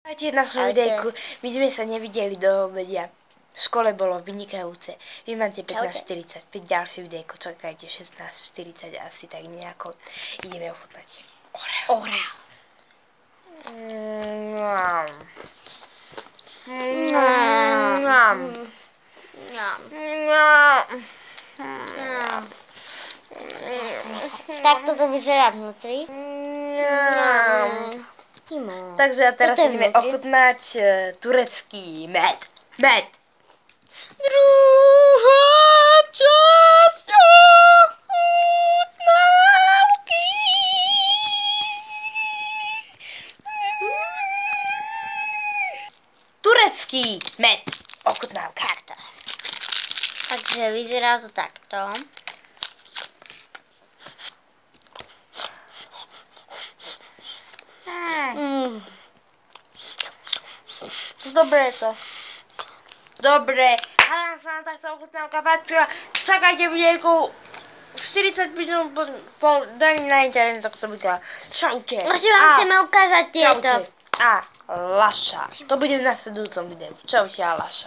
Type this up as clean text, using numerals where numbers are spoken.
Vítajte na našom videjku. My sme sa nevideli do obedia. V škole bolo vynikajúce. Vy máte 15:45, ďalšie videjko, čakajte 16:40 asi tak nejako. Ideme ochutnať Oreo. Tak toto vyzerá vnútri. Takže teraz ideme ochutnať turecký med. Druhá časť ochutnávky. Turecký med. Ochutnávka. Takže vyzerá to takto. Dobre je to. Dobre. Ale sa nám takto ochutnávka páčila. Čakajte videjku 40 minút po daní na internet, tak som říkala. Čaute. Ešte vám chceme ukázať tieto. Čaute. A Laša. To bude v nasledujúcom videu. Čaute a Laša.